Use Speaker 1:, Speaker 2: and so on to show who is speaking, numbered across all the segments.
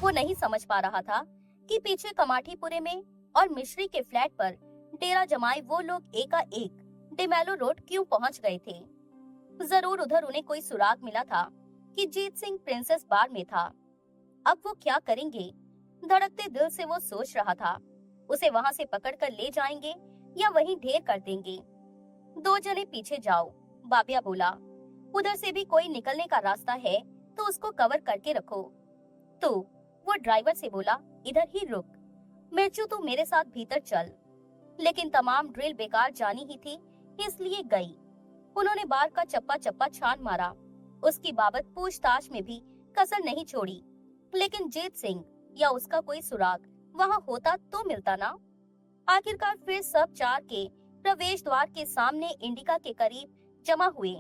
Speaker 1: वो नहीं समझ पा रहा था कि पीछे कमाठीपुरे में और मिश्री के फ्लैट पर डेरा जमाए वो लोग एकाएक डिमेलो रोड क्यों पहुंच गए थे। जरूर उधर उन्हें कोई सुराग मिला था कि जीत सिंह प्रिंसेस बार में था। अब वो क्या करेंगे? धड़कते दिल से वो सोच रहा था। उसे वहां से पकड़कर ले जाएंगे या वहीं ढेर कर देंगे। दो जने पीछे जाओ, बाबिया बोला। उधर से भी कोई निकलने का रास्ता है तो उसको कवर करके रखो। तो वो ड्राइवर से बोला, इधर ही रुक, मिर्चू तू मेरे साथ भीतर चल। लेकिन तमाम ड्रिल बेकार जानी ही थी, इसलिए गई। उन्होंने बार का चप्पा चप्पा छान मारा। उसकी बाबत पूछताछ में भी कसर नहीं छोड़ी। लेकिन जीत सिंह या उसका कोई सुराग वहां होता तो मिलता ना। आखिरकार फिर सब चार के प्रवेश द्वार के सामने इंडिका के करीब जमा हुए।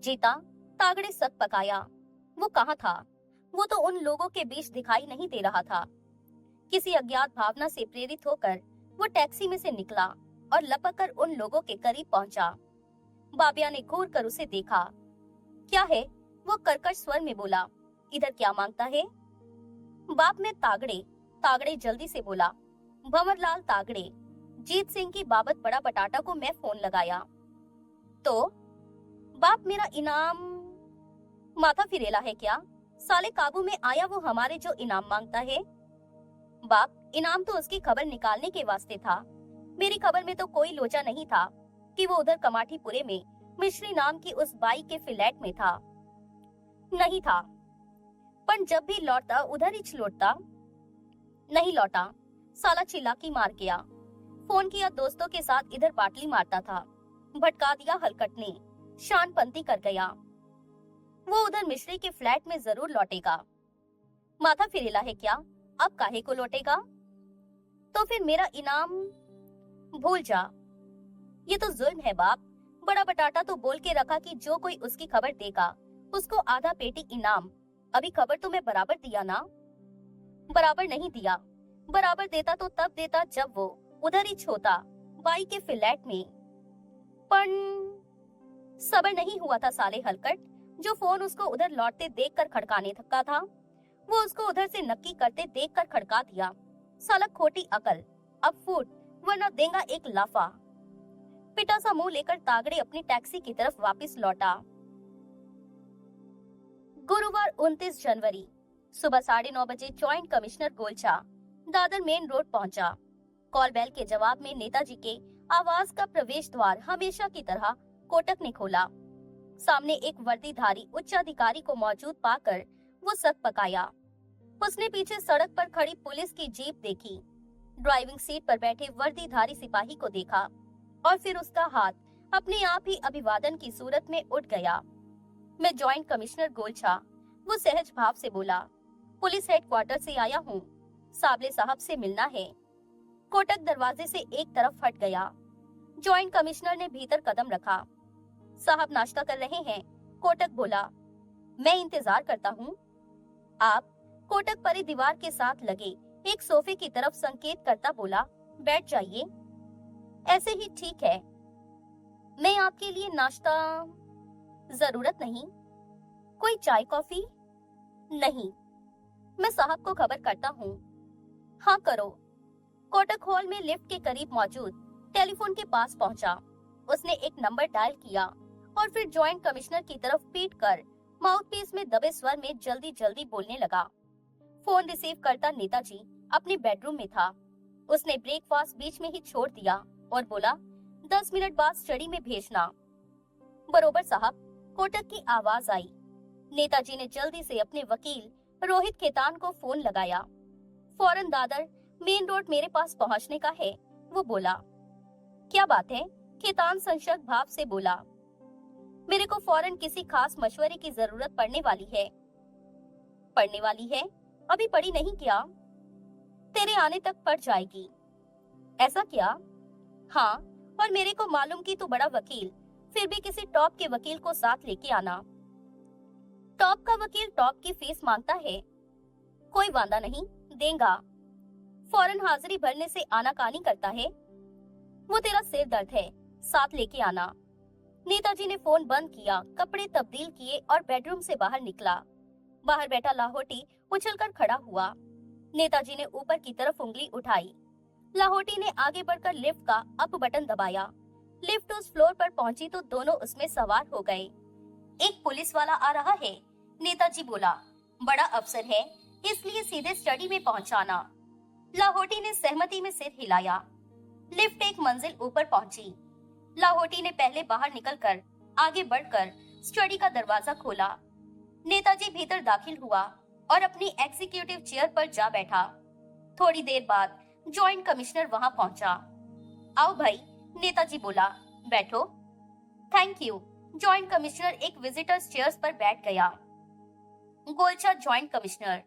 Speaker 1: जीता तागड़े सक पकाया। वो कहाँ था? वो तो उन लोगों के बीच दिखाई नहीं दे रहा था। किसी अज्ञात भावना से प्रेरित होकर वो टैक्सी में से निकला और लपककर उन लोगों के करीब पहुंचा। बाबिया ने घूर कर उसे देखा। क्या है? वो कर्कश स्वर में बोला। इधर क्या मांगता है? बाप में तागड़े। तागड़े जल्दी से बोला। भंवरलाल तागड़े। जीत सिंह की बाबत बड़ा बटाटा को मैं फोन लगाया। तो बाप मेरा इनाम। माथा फिरेला है क्या? साले काबू में आया वो हमारे जो इनाम मांगता है। बाप इनाम तो उसकी खबर निकालने के वास्ते था। मेरी खबर में तो कोई लोचा नहीं था कि वो उधर कमाठीपुरे में मिश्री नाम की उस बाई के फ्लैट में था। नहीं था, पर जब भी लौटता उधर ही लौटता। नहीं लौटा, साला चिल्लाकी मार गया। फोन किया दोस्तों के साथ इधर बाटली मारता था। भटका दिया हलकट ने, शानपंती कर गया। वो उधर मिश्री के फ्लैट में जरूर लौटेगा। माथा फिरेला है क्या? अब काहे को लौटेगा? तो फिर मेरा इनाम भूल जा। ये तो जुल्म है बाप। बड़ा बटाटा तो बोल के रखा कि जो कोई उसकी खबर देगा उसको आधा पेटी इनाम। अभी खबर तो मैं बराबर दिया ना? बराबर नहीं दिया। बराबर देता तो तब देता जब वो उधर ही छोता बाई के फ्लैट में। पर सबर नहीं हुआ था साले हलकट, जो फोन उसको उधर लौटते देखकर खड़काने थका था। वो उसको उधर से नक्की करते देखकर खड़का दिया। साला खोटी अकल। अब फूट वरना देगा एक लाफा। पिटा सा मुंह लेकर तागड़े अपनी टैक्सी की तरफ वापस लौटा। गुरुवार 29 जनवरी सुबह 9:30 बजे joint commissioner Golcha Dadar main road पहुंचा। कॉल बेल के जवाब में नेताजी के आवास का प्रवेश द्वार हमेशा की तरह कोटक ने खोला। सामने एक वर्दीधारी उच्चाधिकारी को मौजूद पाकर वो सक पकाया। उसने पीछे सड़क पर खड़ी पुलिस की जीप देखी, ड्राइविंग सीट पर बैठे वर्दीधारी सिपाही को देखा और फिर उसका हाथ अपने आप ही अभिवादन की सूरत में उठ गया। मैं ज्वाइंट कमिश्नर गोलचा, वो सहज भाव से बोला। पुलिस हेडक्वार्टर से आया हूँ, साबले साहब से मिलना है। कोटक दरवाजे से एक तरफ हट गया। ज्वाइंट कमिश्नर ने भीतर कदम रखा। साहब नाश्ता कर रहे हैं, कोटक बोला। मैं इंतजार करता हूँ। आप? कोटक परी दीवार के साथ लगे एक सोफे की तरफ संकेत करता बोला, बैठ जाइए। ऐसे ही ठीक है। मैं आपके लिए नाश्ता? जरूरत नहीं। कोई चाय कॉफी? नहीं। मैं साहब को खबर करता हूँ। हाँ करो। कोटक हॉल में लिफ्ट के करीब मौजूद टेलीफोन के पास पहुंचा। उसने एक नंबर डायल किया और फिर ज्वाइंट कमिश्नर की तरफ पीट कर माउथपीस में दबे स्वर में जल्दी जल्दी बोलने लगा। फोन रिसीव करता नेताजी अपने बेडरूम में था। उसने ब्रेकफास्ट बीच में ही छोड़ दिया और बोला, 10 मिनट बाद स्टडी में भेजना। बरोबर साहब, कोटक की आवाज आई। नेताजी ने जल्दी से अपने वकील रोहित खेतान को फोन लगाया। फौरन दादर मेन रोड मेरे पास पहुंचने का है, वो बोला। क्या बात है? खेतान संशय भाव से बोला। मेरे को फौरन किसी खास मशवरे की जरूरत पड़ने वाली है। पड़ने वाली है? अभी पड़ी नहीं क्या? तेरे आने तक पड़ जाएगी। ऐसा क्या? हाँ, और मेरे को मालूम कि तू बड़ा वकील, फिर भी किसी टॉप के वकील को साथ लेके आना। टॉप का वकील टॉप की फीस मांगता है। कोई वादा नहीं, देगा। फौरन हाजिरी भरने से आनाकानी करता है। वो तेरा सिर दर्द है, साथ लेके आना। नेताजी ने फोन बंद किया, कपड़े तब्दील किए और बेडरूम से बाहर निकला। बाहर बैठा लाहौटी उछलकर खड़ा हुआ। नेताजी ने ऊपर की तरफ उंगली उठाई। लाहौटी ने आगे बढ़कर लिफ्ट का अप बटन दबाया। लिफ्ट उस फ्लोर पर पहुंची तो दोनों उसमें सवार हो गए। एक पुलिस वाला आ रहा है, नेताजी बोला। बड़ा अफसर है, इसलिए सीधे स्टडी में पहुंचाना। लाहौटी ने सहमति में सिर हिलाया। लिफ्ट एक मंजिल ऊपर पहुंची। लाहौटी ने पहले बाहर निकलकर आगे बढ़कर स्टडी का दरवाजा खोला। नेताजी भीतर दाखिल हुआ और अपनी एग्जीक्यूटिव चेयर पर जा बैठा। थोड़ी देर बाद जॉइंट कमिश्नर वहां पहुंचा। आओ भाई, नेताजी बोला, बैठो। Thank you. जॉइंट कमिश्नर एक विजिटर्स चेयर्स पर बैठ गया। गोलचा जॉइंट कमिश्नर,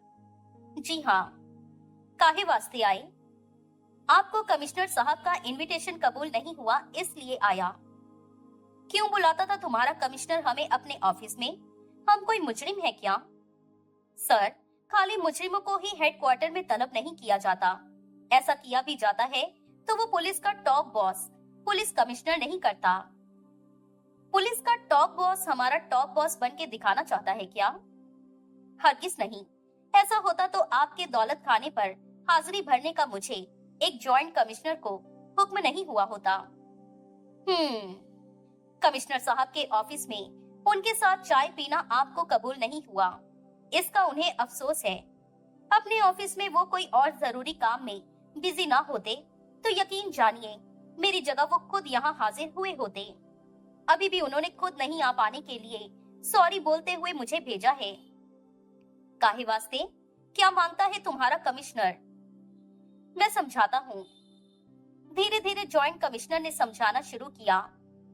Speaker 1: जी हाँ, काहे वास्ते आए? आपको कमिश्नर साहब का इनविटेशन कबूल नहीं हुआ, इसलिए आया। क्यों बुलाता था तुम्हारा कमिश्नर हमें अपने ऑफिस में? हम कोई मुजरिम है क्या? सर, खाली मुजरिमों को ही हेडक्वार्टर में तलब नहीं किया जाता। ऐसा किया भी जाता है तो वो पुलिस का टॉप बॉस पुलिस कमिश्नर नहीं करता। पुलिस का टॉप बॉस हमारा टॉप बॉस बन के दिखाना चाहता है क्या? हरगिज नहीं। ऐसा होता तो आपके दौलत खाने पर हाजिरी भरने का मुझे एक जॉइंट कमिश्नर को हुक्म नहीं हुआ होता। कमिश्नर साहब के ऑफिस में उनके साथ चाय पीना आपको कबूल नहीं हुआ, इसका उन्हें अफसोस है। अपने ऑफिस में वो कोई और जरूरी काम में बिजी ना होते तो यकीन जानिए मेरी जगह वो खुद यहाँ हाजिर हुए होते। अभी भी उन्होंने खुद नहीं आ पाने के लिए सॉरी बोलते हुए मुझे भेजा है। काहे वास्ते? क्या मांगता है तुम्हारा कमिश्नर? मैं समझाता हूँ। धीरे धीरे जॉइंट कमिश्नर ने समझाना शुरू किया।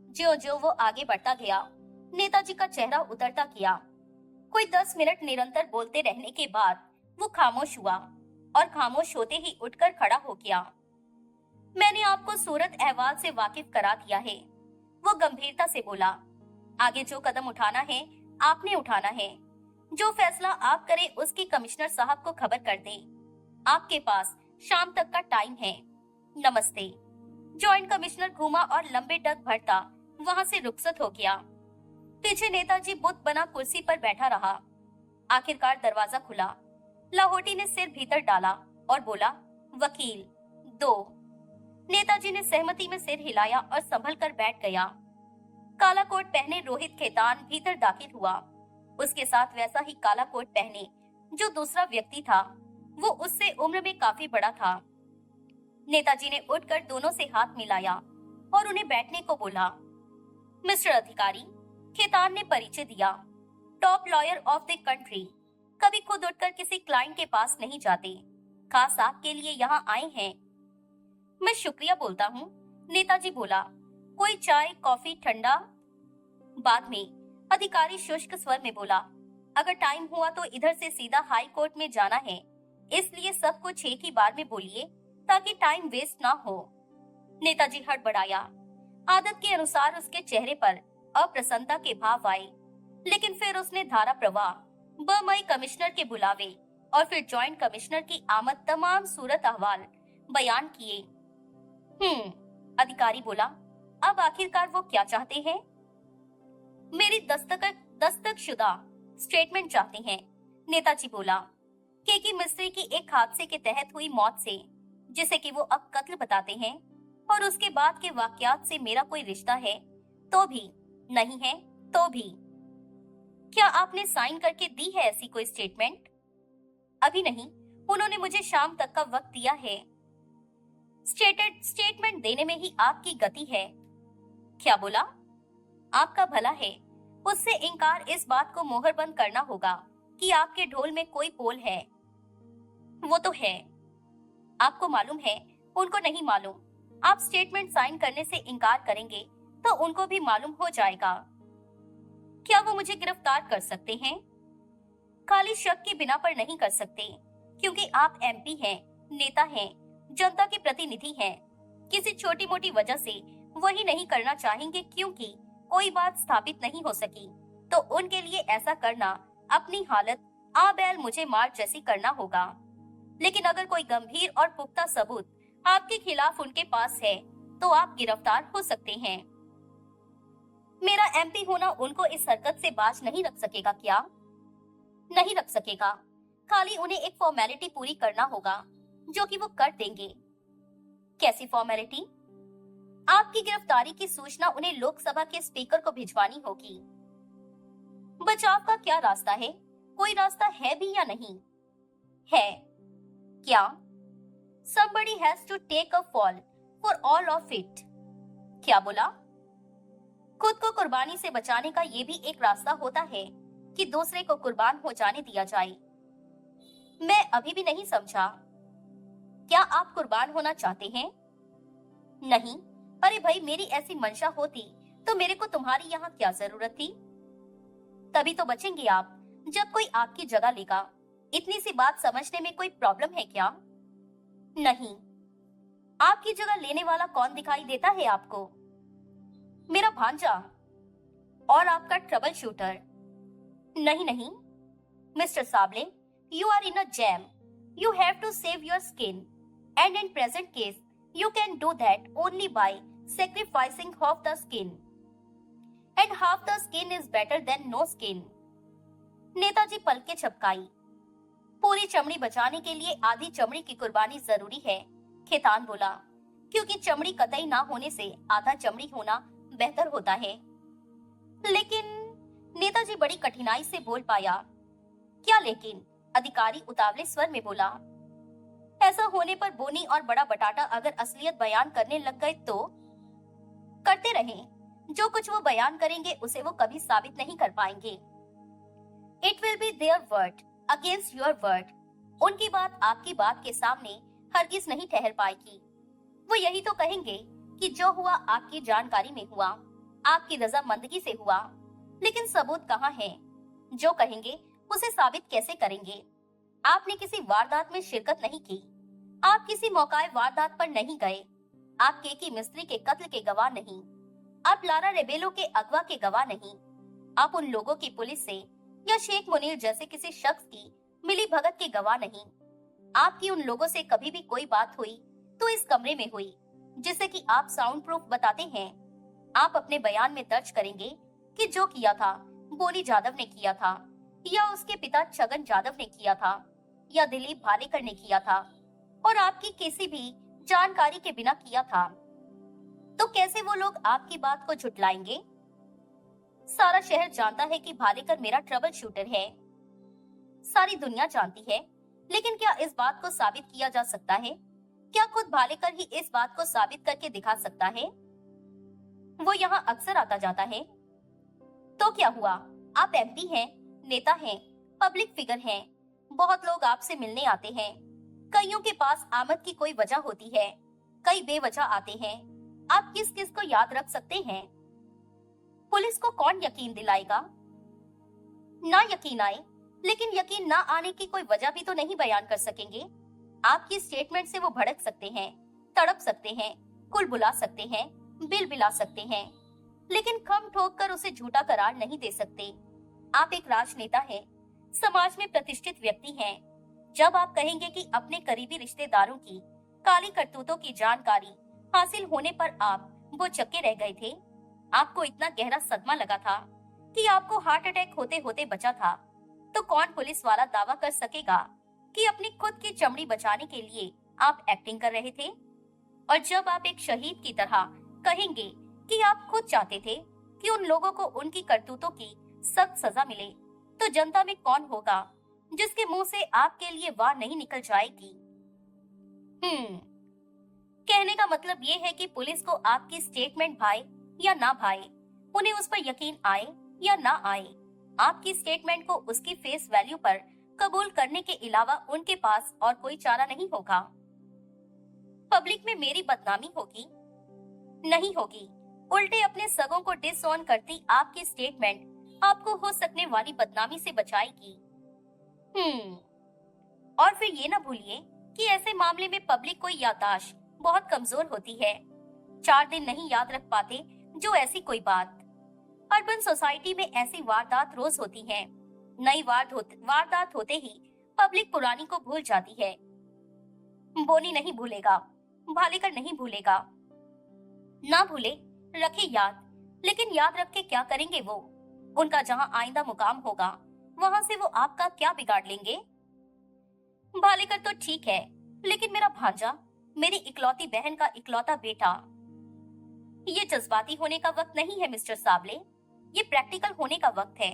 Speaker 1: ज्यों ज्यों वो आगे बढ़ता गया, नेताजी का चेहरा उतरता गया। कोई 10 मिनट निरंतर बोलते रहने के बाद वो खामोश हुआ और खामोश होते ही उठकर खड़ा हो गया। मैंने आपको सूरत अहवाल से वाकिफ करा दिया है, वो गंभीरता से बोला। आगे जो कदम उठाना है आपने उठाना है। जो फैसला आप करें उसकी कमिश्नर साहब को खबर कर दें। आपके पास शाम तक का टाइम है। नमस्ते। जॉइंट कमिश्नर घूमा और लंबे डग भरता वहां से रुखसत हो गया। पीछे नेताजी बुत बना कुर्सी पर बैठा रहा। आखिरकार दरवाजा खुला। लाहौटी ने सिर भीतर डाला और बोला, वकील 2। नेताजी ने सहमति में सिर हिलाया और संभल कर बैठ गया। काला कोट पहने रोहित खेतान भीतर दाखिल हुआ। उसके साथ वैसा ही काला कोट पहने जो दूसरा व्यक्ति था, वो उससे उम्र में काफी बड़ा था। नेताजी ने उठकर दोनों से हाथ मिलाया और उन्हें बैठने को बोला। मिस्टर अधिकारी, खेतान ने परिचय दिया, top lawyer of the country. कभी खुद उठकर किसी क्लाइंट के पास नहीं जाते, खास आपके लिए यहाँ आए हैं। मैं शुक्रिया बोलता हूँ, नेताजी बोला। कोई चाय कॉफी ठंडा? बाद में अधिकारी शुष्क स्वर में बोला, अगर टाइम हुआ तो इधर से सीधा हाई कोर्ट में जाना है, इसलिए सब कुछ एक ही बार में बोलिए ताकि टाइम वेस्ट ना हो। नेताजी हड़बड़ाया। आदत के अनुसार उसके चेहरे पर अप्रसन्नता के भाव आए, लेकिन फिर उसने धारा प्रवाह, बमई कमिश्नर के बुलावे और फिर जॉइंट कमिश्नर की आमद तमाम सूरत अहवाल बयान किए। अधिकारी बोला, अब आखिरकार वो क्या चाहते हैं? मेरी दस्तक शुदा स्टेटमेंट चाहते हैं, नेताजी बोला। केकी मिस्त्री की एक हादसे के तहत हुई मौत से, जिसे कि वो अब कत्ल बताते हैं, और उसके बाद के वाकयात से मेरा कोई रिश्ता है तो भी, नहीं है तो भी। क्या आपने साइन करके दी है ऐसी कोई स्टेटमेंट? अभी नहीं, उन्होंने मुझे शाम तक का वक्त दिया है। स्टेटमेंट देने में ही आपकी गति है। क्या बोला? आपका भला है, उससे इनकार इस बात को मोहरबंद करना होगा कि आपके ढोल में कोई पोल है। वो तो है, आपको मालूम है, उनको नहीं मालूम। आप स्टेटमेंट साइन करने से इनकार करेंगे तो उनको भी मालूम हो जाएगा। क्या वो मुझे गिरफ्तार कर सकते हैं? खाली शक के बिना पर नहीं कर सकते, क्योंकि आप एमपी हैं, नेता हैं, जनता के प्रतिनिधि हैं। किसी छोटी मोटी वजह से वही नहीं करना चाहेंगे क्योंकि कोई बात स्थापित नहीं हो सकी, तो उनके लिए ऐसा करना अपनी हालत आबैल मुझे मार जैसी करना होगा। लेकिन अगर कोई गंभीर और पुख्ता सबूत आपके खिलाफ उनके पास है तो आप गिरफ्तार हो सकते हैं। मेरा एमपी होना उनको इस हरकत से बाज नहीं रख सकेगा क्या? नहीं रख सकेगा। खाली उन्हें एक फॉर्मेलिटी पूरी करना होगा, जो कि वो कर देंगे। कैसी फॉर्मेलिटी? आपकी गिरफ्तारी की सूचना उन्हें लोकसभा के स्पीकर को भिजवानी होगी। बचाव का क्या रास्ता है? कोई रास्ता है भी या नहीं? है। क्या? Somebody has to take a fall for all of it। क्या बोला? खुद को कुर्बानी से बचाने का ये भी एक रास्ता होता है कि दूसरे को कुर्बान हो जाने दिया जाए। मैं अभी भी नहीं समझा। क्या आप कुर्बान होना चाहते हैं? नहीं। अरे भाई, मेरी ऐसी मंशा होती तो मेरे को तुम्हारी यहाँ क्या जरूरत थी? तभी तो बचेंगे आप जब कोई आपकी जगह लेगा। इतनी सी बात समझने में कोई प्रॉब्लम है क्या? नहीं। आपकी जगह लेने वाला कौन दिखाई देता है आपको? मेरा भांजा और आपका ट्रबल शूटर। नहीं नहीं mister Sable, you are in a jam. You have to save your skin and in present case you can do that only by sacrificing half the skin, and half the skin is better than no skin। Netaji पलके झपकाई। पूरी चमड़ी बचाने के लिए आधी चमड़ी की कुर्बानी जरूरी है, खेतान बोला, क्योंकि चमड़ी कतई ना होने से आधा चमड़ी होना बेहतर होता है। लेकिन नेताजी बड़ी कठिनाई से बोल पाया। क्या लेकिन? अधिकारी उतावले स्वर में बोला। ऐसा होने पर बोनी और बड़ा बटाटा अगर असलियत बयान करने लग गए तो? करते रहें। जो कुछ वो बयान करेंगे उसे वो कभी साबित नहीं कर पाएंगे। It will be their word against your word. उनकी बात आपकी बात के सामने हरगिज नहीं ठहर पाएगी। वो यही तो कहेंगे कि जो हुआ आपकी जानकारी में हुआ, आपकी रजामंदगी से हुआ। लेकिन सबूत कहाँ है? जो कहेंगे उसे साबित कैसे करेंगे? आपने किसी वारदात में शिरकत नहीं की। आप किसी मौकाए वारदात पर नहीं गए। आप केकी मिस्त्री के कत्ल के गवाह नहीं। आप लारा रेबेलो के अगवा के गवाह नहीं। आप उन लोगों की पुलिस से या शेख मुनीर जैसे किसी शख्स की मिली भगत के गवाह नहीं। आपकी उन लोगों से कभी भी कोई बात हुई तो इस कमरे में हुई, जिसे कि आप साउंड प्रूफ बताते हैं। आप अपने बयान में दर्ज करेंगे कि जो किया था बोनी जाधव ने किया था, या उसके पिता छगन जाधव ने किया था, या दिलीप भालेकर ने किया था, और आपकी किसी भी जानकारी के बिना किया था। तो कैसे वो लोग आपकी बात को झुटलाएंगे? सारा शहर जानता है कि भालेकर मेरा ट्रबल शूटर है। सारी दुनिया जानती है, लेकिन क्या इस बात को साबित किया जा सकता है? क्या खुद भालेकर ही इस बात को साबित करके दिखा सकता है? वो यहाँ अक्सर आता जाता है। तो क्या हुआ? आप एमपी हैं, नेता हैं, पब्लिक फिगर हैं। बहुत लोग आपसे मिलने आते हैं। कईयों के पास आमद की कोई वजह होती है, कई बेवजह आते हैं। आप किस किस को याद रख सकते हैं? पुलिस को कौन यकीन दिलाएगा? ना यकीन आए, लेकिन यकीन ना आने की कोई वजह भी तो नहीं बयान कर सकेंगे। आपकी स्टेटमेंट से वो भड़क सकते हैं, तड़प सकते हैं, कुल बुला सकते हैं, बिल बिला सकते हैं, लेकिन खम ठोक कर उसे झूठा करार नहीं दे सकते। आप एक राजनेता हैं, समाज में प्रतिष्ठित व्यक्ति हैं। जब आप कहेंगे कि अपने करीबी रिश्तेदारों की काली करतूतों की जानकारी हासिल होने पर आप वो चक्के रह गए थे, आपको इतना गहरा सदमा लगा था कि आपको हार्ट अटैक होते होते बचा था, तो कौन पुलिस वाला दावा कर सकेगा कि अपनी खुद की चमड़ी बचाने के लिए आप एक्टिंग कर रहे थे? और जब आप एक शहीद की तरह कहेंगे कि आप खुद चाहते थे कि उन लोगों को उनकी करतूतों की सख्त सजा मिले, तो जनता में कौन होगा जिसके मुंह से आपके लिए वाह नहीं निकल जाएगी? कहने का मतलब ये है कि पुलिस को आपकी स्टेटमेंट भाए या ना भाए, उन्हें उस पर यकीन आए या ना आए, आपकी स्टेटमेंट को उसकी फेस वैल्यू पर कबूल करने के अलावा उनके पास और कोई चारा नहीं होगा। पब्लिक में मेरी बदनामी होगी? नहीं होगी। उल्टे अपने सगों को डिसऑन करती आपकी स्टेटमेंट आपको हो सकने वाली बदनामी से बचाएगी। और फिर ये ना भूलिए कि ऐसे मामले में पब्लिक को याददाश्त बहुत कमजोर होती है। 4 दिन नहीं याद रख पाते जो ऐसी कोई बात। अर्बन सोसाइटी में ऐसी वारदात रोज होती हैं। नई वारदात होते ही पब्लिक पुरानी को भूल जाती है। बोनी नहीं भूलेगा, भालेकर नहीं भूलेगा। ना भूले, रखे याद, लेकिन याद रख के क्या करेंगे वो? उनका जहां आइंदा मुकाम होगा वहां से वो आपका क्या बिगाड़ लेंगे? भालेकर तो ठीक है, लेकिन मेरा भांजा, मेरी इकलौती बहन का इकलौता बेटा। ये जज्बाती होने का वक्त नहीं है मिस्टर साबले, ये प्रैक्टिकल होने का वक्त है।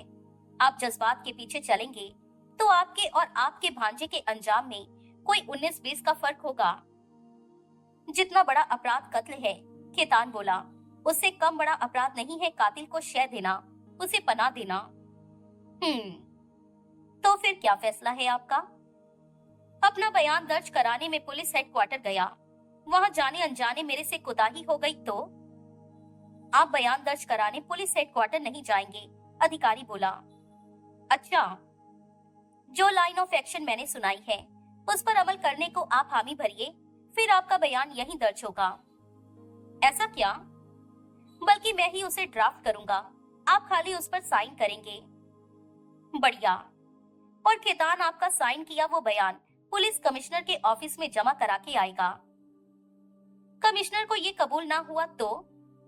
Speaker 1: आप जज्बात के पीछे चलेंगे तो आपके और आपके भांजे के अंजाम में कोई 19-20 का फर्क होगा। जितना बड़ा अपराध कत्ल है, खेतान बोला, उससे कम बड़ा अपराध नहीं है कातिल को शय देना, उसे पनाह देना। तो फिर क्या फैसला है आपका? अपना बयान दर्ज कराने में पुलिस हेडक्वार्टर गया। वहां जाने अनजाने मेरे से कोताही हो गई तो? आप बयान दर्ज कराने पुलिस हेडक्वार्टर नहीं जाएंगे, अधिकारी बोला। अच्छा, जो लाइन ऑफ एक्शन मैंने सुनाई है उस पर अमल करने को आप हामी भरिए, फिर आपका बयान यहीं दर्ज होगा। ऐसा क्या? बल्कि मैं ही उसे ड्राफ्ट करूंगा, आप खाली उस पर साइन करेंगे। बढ़िया। और खेतान आपका साइन किया वो बयान पुलिस कमिश्नर के ऑफिस में जमा करा के आएगा। कमिश्नर को ये कबूल ना हुआ तो?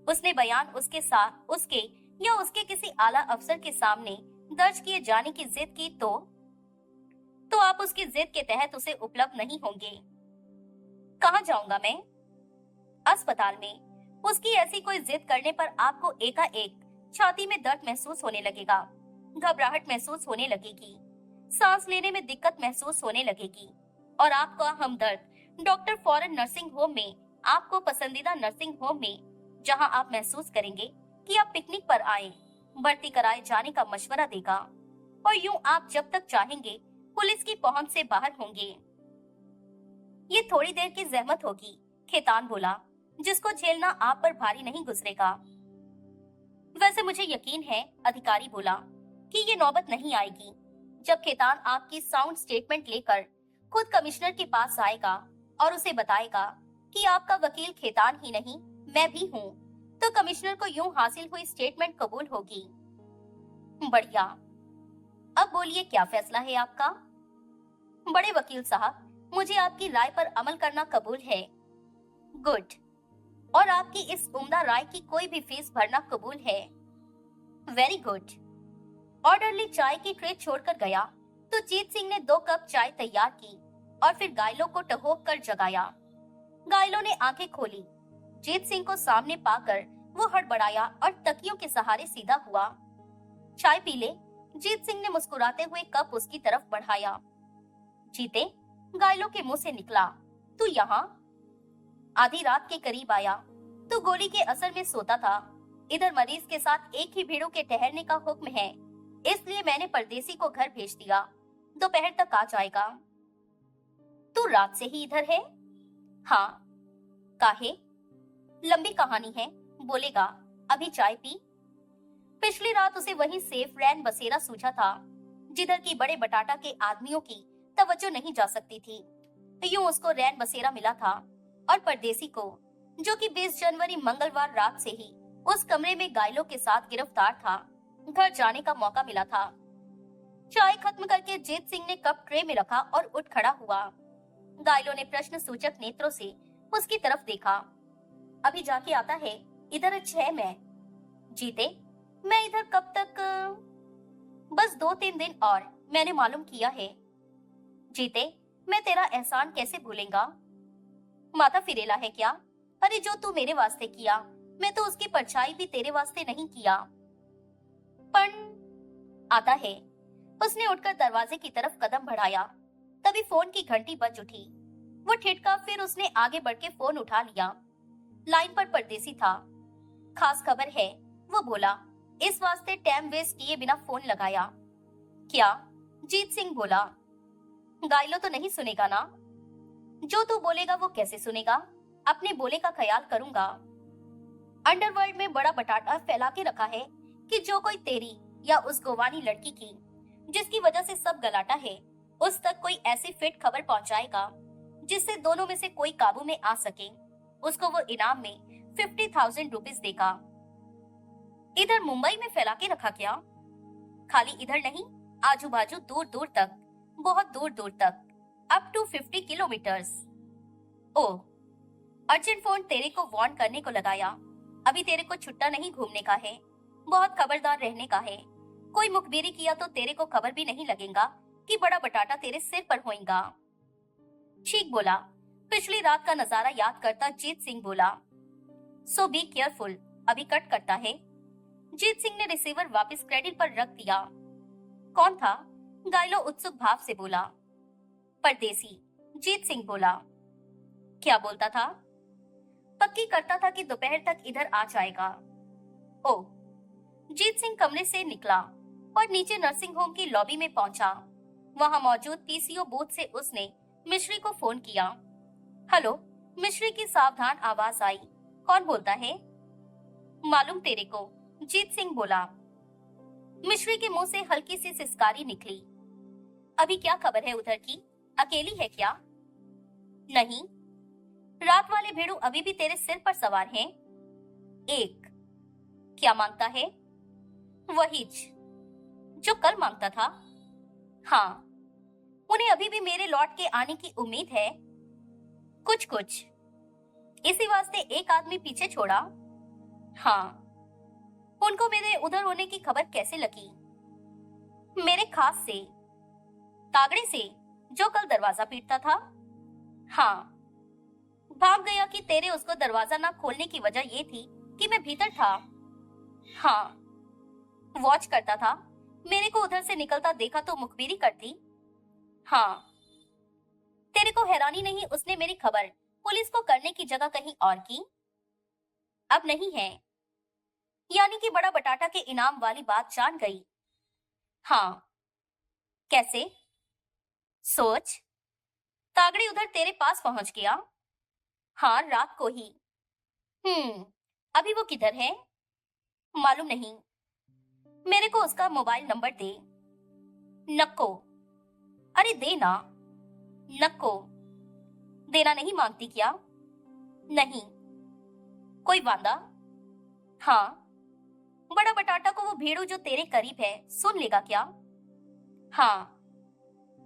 Speaker 1: उसने बयान उसके साथ उसके या उसके किसी आला अफसर के सामने दर्ज किए जाने की जिद की तो आप उसकी जिद के तहत उसे उपलब्ध नहीं होंगे। कहाँ जाऊंगा मैं? अस्पताल में। उसकी ऐसी कोई जिद करने पर आपको एकाएक छाती में दर्द महसूस होने लगेगा, घबराहट महसूस होने लगेगी, सांस लेने में दिक्कत महसूस होने लगेगी और आपका हमदर्द डॉक्टर फॉरेन नर्सिंग होम में, आपको पसंदीदा नर्सिंग होम में, जहां आप महसूस करेंगे कि आप पिकनिक पर आए, भर्ती कराए जाने का मशवरा देगा और यूं आप जब तक चाहेंगे पुलिस की पहुंच से बाहर होंगे। ये थोड़ी देर की जहमत होगी, खेतान बोला, जिसको झेलना आप पर भारी नहीं गुजरेगा। वैसे मुझे यकीन है, अधिकारी बोला, कि ये नौबत नहीं आएगी। जब खेतान आपकी साउंड स्टेटमेंट लेकर खुद कमिश्नर के पास आएगा और उसे बताएगा कि आपका वकील खेतान ही नहीं मैं भी हूँ, तो कमिश्नर को यूं हासिल हुई स्टेटमेंट कबूल होगी। बढ़िया। अब बोलिए, क्या फैसला है आपका? बड़े वकील साहब, मुझे आपकी राय पर अमल करना कबूल है। गुड। और आपकी इस उम्दा राय की कोई भी फीस भरना कबूल है। Very good. ऑर्डरली चाय की ट्रे छोड़कर गया तो जीत सिंह ने 2 कप चाय तैयार की और फिर घायलों को टहोक कर जगाया। घायलों ने आंखें खोली। जीत सिंह को सामने पाकर वो हड़बड़ाया और तकियों के सहारे सीधा हुआ। चाय पी ले, जीत सिंह ने मुस्कुराते हुए कप उसकी तरफ बढ़ाया। जीते, घायलों के मुंह से निकला, तू यहाँ? आधी रात के करीब आया तो गोली के असर में सोता था। इधर मरीज के साथ एक ही भीड़ों के ठहरने का हुक्म है, इसलिए मैंने परदेसी को घर भेज दिया, दोपहर तक आ जाएगा। तू रात से ही इधर है? हाँ। काहे? लंबी कहानी है, बोलेगा। अभी चाय पी। पिछली रात उसे वही सेफ रैन बसेरा सूझा था, जिधर की बड़े बटाटा के आदमियों की तवज्जो नहीं जा सकती थी। यूं उसको रैन बसेरा मिला था और परदेसी को, जो कि 20 जनवरी मंगलवार रात से ही उस कमरे में घायलों के साथ गिरफ्तार था, घर जाने का मौका मिला था। चाय खत्म करके जीत सिंह ने कप ट्रे में रखा और उठ खड़ा हुआ। घायलों ने प्रश्न सूचक नेत्रों से उसकी तरफ देखा। अभी जाके आता है, इधर 6 मैं। जीते, मैं इधर कब तक? बस 2-3 दिन और, मैंने मालूम किया है। जीते, मैं तेरा एहसान कैसे भूलेंगा? माथा फिरेला है क्या? अरे जो तू मेरे वास्ते किया, मैं तो उसकी परछाई भी तेरे वास्ते नहीं किया। पण आता है। उसने उठकर दरवाजे की तरफ कदम बढ़ाया, तभी फोन की घंटी बज उठी। वो ठिठका, फिर उसने आगे बढ़ के फोन उठा लिया। लाइन पर परदेसी था। खास खबर है, वो बोला, इस वास्ते टाइम वेस्ट किए बिना फोन लगाया। क्या? जीत सिंह बोला। घायलों तो नहीं सुनेगा ना? जो तू बोलेगा वो कैसे सुनेगा? अपने बोले का ख्याल करूंगा। अंडरवर्ल्ड में बड़ा बटाटा फैला के रखा है कि जो कोई तेरी या उस गोवानी लड़की की, जिसकी वजह से सब गलाटा है, उस तक कोई ऐसी फिट खबर पहुंचाएगा जिससे दोनों में से कोई काबू में आ सके, उसको वो इनाम में 50,000 रुपीज देगा। इधर मुंबई में फैला के रखा क्या? खाली इधर नहीं, आजू बाजू दूर दूर तक, बहुत दूर दूर तक, up to 50 kilometres. Oh, urgent phone तेरे को वार्न करने को लगाया। अभी तेरे को छुट्टा नहीं घूमने का है, बहुत खबरदार रहने का है। कोई मुखबिरी किया तो तेरे को खबर भी नहीं लगेगा कि बड़ा बटाटा तेरे सिर पर होएगा। ठीक बोला। पिछली रात का नजारा याद करता जीत सिंह बोला। सो बी केयरफुल, अभी कट करता है। जीत सिंह ने रिसीवर वापस क्रेडिट पर रख दिया। कौन था? गायलो उत्सुक भाव से बोला। परदेसी, जीत सिंह बोला। क्या बोलता था? पक्की करता था कि दोपहर तक इधर आ जाएगा। ओ। जीत सिंह कमरे से निकला और नीचे नर्सिंग होम की लॉबी में पहुंचा। वहां मौजूद पीसीओ बूथ से उसने मिश्री को फोन किया। हेलो, मिश्री की सावधान आवाज आई। कौन बोलता है? मालूम तेरे को, जीत सिंह बोला। मिश्री के मुंह से हल्की सी सिसकारी निकली। अभी क्या खबर है उधर की? अकेली है क्या? नहीं। रात वाले भेड़ू अभी भी तेरे सिर पर सवार हैं? एक। क्या मांगता है? वहीच जो कल मांगता था। हाँ। उन्हें अभी भी मेरे लौट के आने की उम्मीद है? कुछ कुछ। इसी वास्ते एक आदमी पीछे छोड़ा? हाँ। उनको मेरे उधर होने की खबर कैसे लगी? मेरे खास से, तागड़े से, जो कल दरवाजा पीटता था। हाँ। भाग गया कि तेरे उसको दरवाजा ना खोलने की वजह ये थी कि मैं भीतर था। हाँ। वॉच करता था, मेरे को उधर से निकलता देखा तो मुखबिरी करती। हाँ। तेरे को हैरानी नहीं उसने मेरी खबर पुलिस को करने की जगह कहीं और की? अब नहीं है। यानी कि बड़ा बटाटा के इनाम वाली बात जान गई? हाँ। कैसे? सोच। तागड़ी उधर तेरे पास पहुंच गया? हाँ, रात को ही। अभी वो किधर है? मालूम नहीं। मेरे को उसका मोबाइल नंबर दे। नको। अरे दे ना। नको। देना नहीं मांगती क्या? नहीं। कोई वादा? हाँ। बड़ा बटाटा को वो भेड़ू जो तेरे करीब है सुन लेगा क्या? हाँ।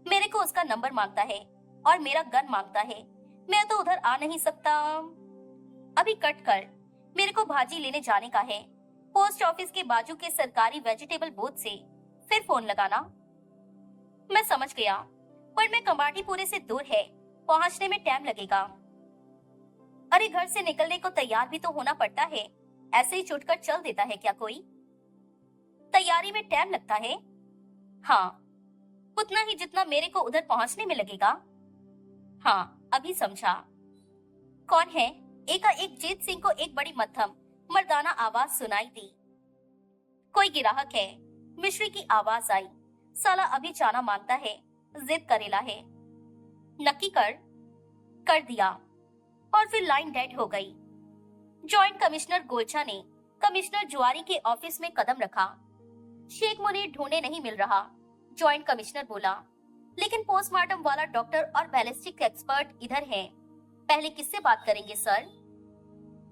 Speaker 1: मेरे को उसका नंबर मांगता है और मेरा गन मांगता है। मैं तो उधर आ नहीं सकता। अभी कट कर, मेरे को भाजी लेने जाने का है। पोस्ट ऑफिस के बाजू के सरकारी वेजिटेबल बूथ से फिर फोन लगाना। मैं समझ गया, पर मैं कमाटीपुरे से दूर है, पहुंचने में टाइम लगेगा। अरे घर से निकलने को तैयार भी तो होना पड़ता है, ऐसे ही छुटकर चल देता है क्या कोई? तैयारी में टाइम लगता है? हाँ, उतना ही जितना मेरे को उधर पहुंचने में लगेगा। हाँ, अभी समझा। कौन है? एकाएक जीत सिंह को एक बड़ी मध्यम मर्दाना आवाज सुनाई दी। कोई गिराहक है, मिश्री की आवाज आई। साला अभी जाना मांगता है, जिद करेला है। नक्की कर दिया और फिर लाइन डेड हो गई। जॉइंट कमिश्नर गोलचा ने कमिश्नर जुआरी के ऑफिस में कदम रखा। शेख मुनीर ढूंढे नहीं मिल रहा। जॉइंट कमिश्नर बोला, लेकिन पोस्टमार्टम वाला डॉक्टर और बैलिस्टिक एक्सपर्ट इधर है। पहले किससे बात करेंगे सर?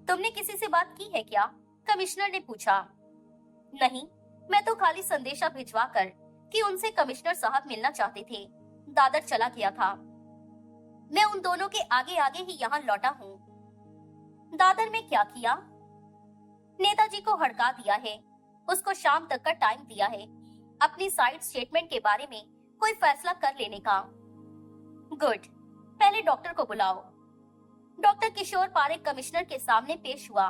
Speaker 1: तुमने किसी से बात की है क्या? कमिश्नर ने पूछा। नहीं, मैं तो खाली संदेशा भिजवा कर कि उनसे कमिश्नर साहब मिलना चाहते थे, दादर चला गया था। मैं उन दोनों के आगे आगे ही यहाँ लौटा हूँ। दादर में क्या किया? नेताजी को हड़का दिया है, उसको शाम तक का टाइम दिया है अपनी साइड स्टेटमेंट के बारे में कोई फैसला कर लेने का। गुड, पहले डॉक्टर को बुलाओ। डॉक्टर किशोर पारेख कमिश्नर के सामने पेश हुआ।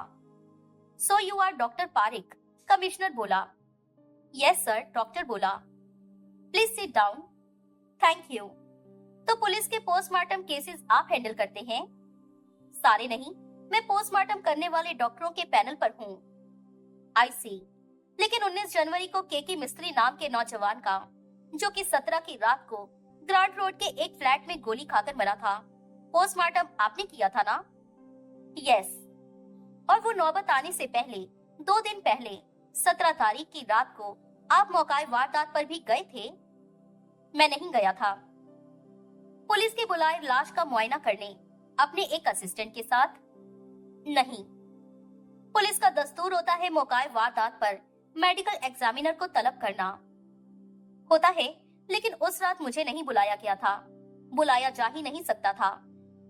Speaker 1: So you are doctor Parekh? Commissioner बोला। यस सर, डॉक्टर बोला। Please sit down. Thank you. तो पुलिस के पोस्टमार्टम केसेस आप हैंडल करते हैं? सारे नहीं, मैं पोस्टमार्टम करने वाले डॉक्टरों के पैनल पर हूँ। आई सी। लेकिन 19 जनवरी को केके मिस्त्री नाम के नौजवान का, जो कि 17 की रात को ग्रांट रोड के एक फ्लैट में गोली खाकर मरा था, पोस्टमार्टम आपने किया था ना? यस। और वो नौबत आने से पहले 2 दिन पहले 17 तारीख की रात को आप मौकाए वारदात पर भी गए थे? मैं नहीं गया था। पुलिस के बुलाए लाश का मुआयना करने अपने एक असिस्टेंट के साथ? नहीं। पुलिस का दस्तूर होता है मौकाए वारदात पर मेडिकल एग्जामिनर को तलब करना। होता है, लेकिन उस रात मुझे नहीं बुलाया गया था। बुलाया जा ही नहीं सकता था,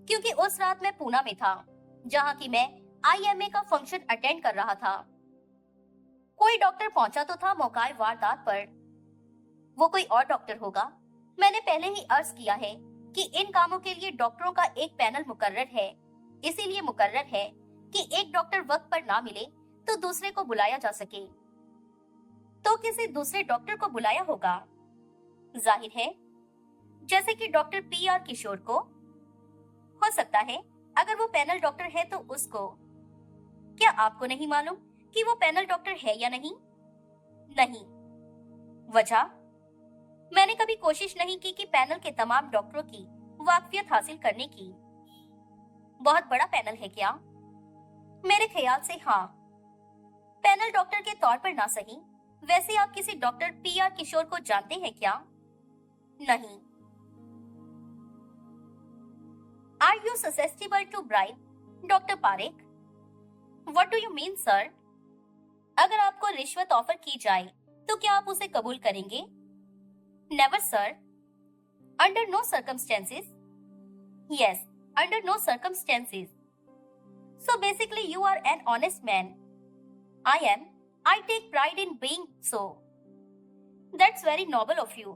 Speaker 1: क्योंकि उस रात मैं पूना में था, जहां की मैं आईएमए का फंक्शन अटेंड कर रहा था। कोई डॉक्टर पहुंचा तो था मौकाए वारदात पर। वो कोई और डॉक्टर होगा। मैंने पहले ही अर्ज किया है कि इन कामों के लिए डॉक्टरों का एक पैनल मुकर्रर है। इसीलिए मुकर्रर है कि एक डॉक्टर वक्त पर ना मिले तो दूसरे को बुलाया जा सके। तो किसी दूसरे डॉक्टर को बुलाया होगा, जाहिर है, जैसे कि डॉक्टर PR किशोर को। हो सकता है अगर वो पैनल डॉक्टर है तो उसको। क्या आपको नहीं मालूम कि वो पैनल डॉक्टर है या नहीं? नहीं। वजह? मैंने कभी कोशिश नहीं की कि पैनल के तमाम डॉक्टरों की वाकफियत हासिल करने की। बहुत बड़ा पैनल है क्या? मेरे ख्याल से हाँ। पैनल डॉक्टर के तौर पर ना सही, वैसे आप किसी डॉक्टर PR किशोर को जानते हैं क्या? नहीं। Are you susceptible to bribe, doctor Parekh? What do you mean, sir? अगर आपको रिश्वत ऑफर की जाए तो क्या आप उसे कबूल करेंगे? Never, sir. Under no circumstances. Yes, under no circumstances. So basically you are an honest man. I am. I take pride in being so. That's very noble of you.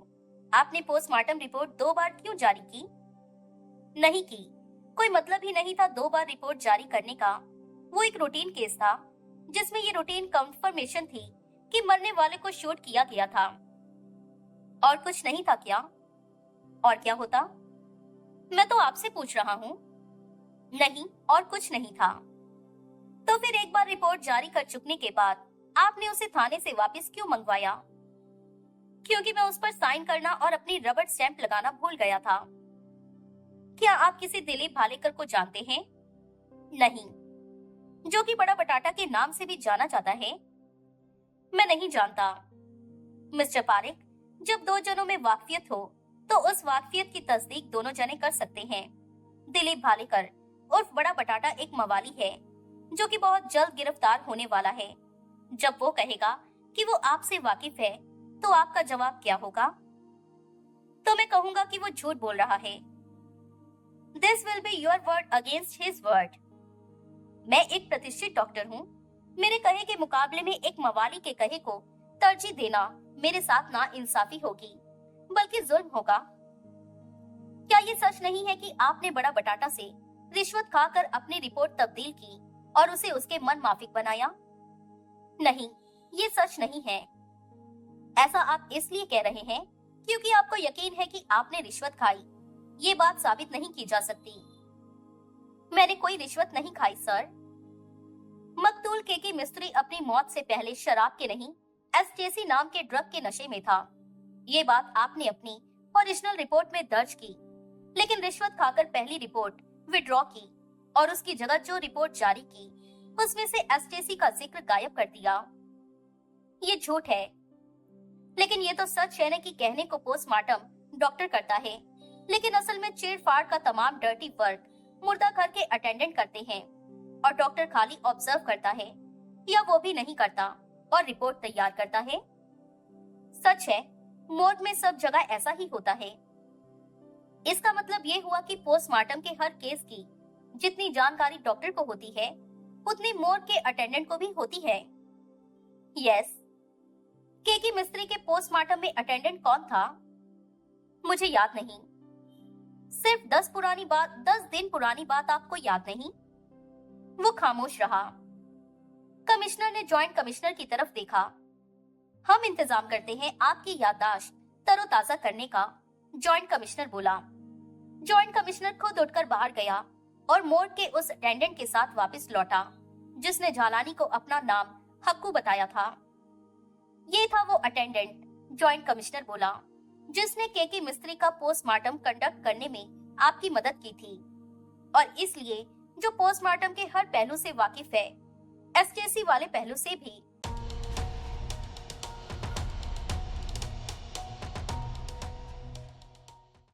Speaker 1: आपने पोस्टमार्टम रिपोर्ट 2 बार क्यों जारी की? नहीं की। कोई मतलब ही नहीं था 2 बार रिपोर्ट जारी करने का। वो एक रूटीन केस था जिसमें ये रूटीन कंफर्मेशन थी कि मरने वाले को शूट किया गया था। और कुछ नहीं था क्या? और क्या होता? मैं तो आपसे पूछ रहा हूँ। नहीं, और कुछ नहीं था। तो फिर एक बार रिपोर्ट जारी कर चुकने के बाद आपने उसे थाने से वापस क्यों मंगवाया? क्योंकि मैं उस पर साइन करना और अपनी रबर स्टैंप लगाना भूल गया था। क्या आप किसी दिलीप भालेकर को जानते हैं? नहीं। जो कि बड़ा बटाटा के नाम से भी जाना जाता है? मैं नहीं जानता। मिस्टर पारेख, जब 2 जनों में वाकफियत हो तो उस वाकफियत की तस्दीक दोनों जने कर सकते हैं। दिलीप भालेकर उर्फ बड़ा बटाटा एक मवाली है जो कि बहुत जल्द गिरफ्तार होने वाला है। जब वो कहेगा कि वो आपसे वाकिफ है तो आपका जवाब क्या होगा? तो मैं कहूंगा कि वो झूठ बोल रहा है। This will be your word against his word. मैं एक प्रतिष्ठित डॉक्टर हूँ। मेरे कहे के मुकाबले में एक मवाली के कहे को तरजीह देना मेरे साथ ना इंसाफी होगी, बल्कि जुल्म होगा। क्या ये सच नहीं है कि आपने बड़ा बटाटा से रिश्वत खाकर अपनी रिपोर्ट तब्दील की और उसे उसके मन माफिक बनाया? नहीं, ये सच नहीं है। ऐसा आप इसलिए कह रहे हैं क्योंकि आपको यकीन है कि आपने रिश्वत खाई। ये बात साबित नहीं की जा सकती। मैंने कोई रिश्वत नहीं खाई, सर। मकतूल केके मिस्त्री अपनी मौत से पहले शराब के नहीं, एस्टेसी नाम के ड्रग के नशे में था। ये बात आपने अपनी ओरिजिनल रिपोर्ट में दर्ज की, लेकिन रिश्वत खाकर पहली रिपोर्ट विड्रॉ की और उसकी जगह जो रिपोर्ट जारी की उसमें से एस्टेसी का जिक्र गायब कर दिया। ये झूठ है। लेकिन ये तो सच है न कि कहने को पोस्टमार्टम डॉक्टर करता है, लेकिन असल में चीड़-फाड़ का तमाम डर्टी वर्क मुर्दा घर के अटेंडेंट करते हैं और डॉक्टर खाली ऑब्जर्व करता है या वो भी नहीं करता और रिपोर्ट तैयार करता है। सच है, मोर्ग में सब जगह ऐसा ही होता है। इसका मतलब ये हुआ कि पोस्टमार्टम के हर केस की जितनी जानकारी डॉक्टर को होती है उतनी मोर्ग के अटेंडेंट को भी होती है। यस। केके मिस्त्री के पोस्टमार्टम में अटेंडेंट कौन था? मुझे याद नहीं। सिर्फ 10 दिन पुरानी बात आपको याद नहीं? वो खामोश रहा। कमिश्नर ने जॉइंट कमिश्नर की तरफ देखा। हम इंतजाम करते हैं आपकी याददाश्त तरोताजा करने का, जॉइंट कमिश्नर बोला। जॉइंट कमिश्नर खुद उठकर बाहर गया और मोर्ग के उस अटेंडेंट के साथ वापस लौटा जिसने झालानी को अपना नाम हक्कू बताया था। ये था वो अटेंडेंट, जॉइंट कमिश्नर बोला, जिसने केके मिस्त्री का पोस्टमार्टम कंडक्ट करने में आपकी मदद की थी और इसलिए जो पोस्टमार्टम के हर पहलू से वाकिफ है, एसटीसी वाले पहलू से भी।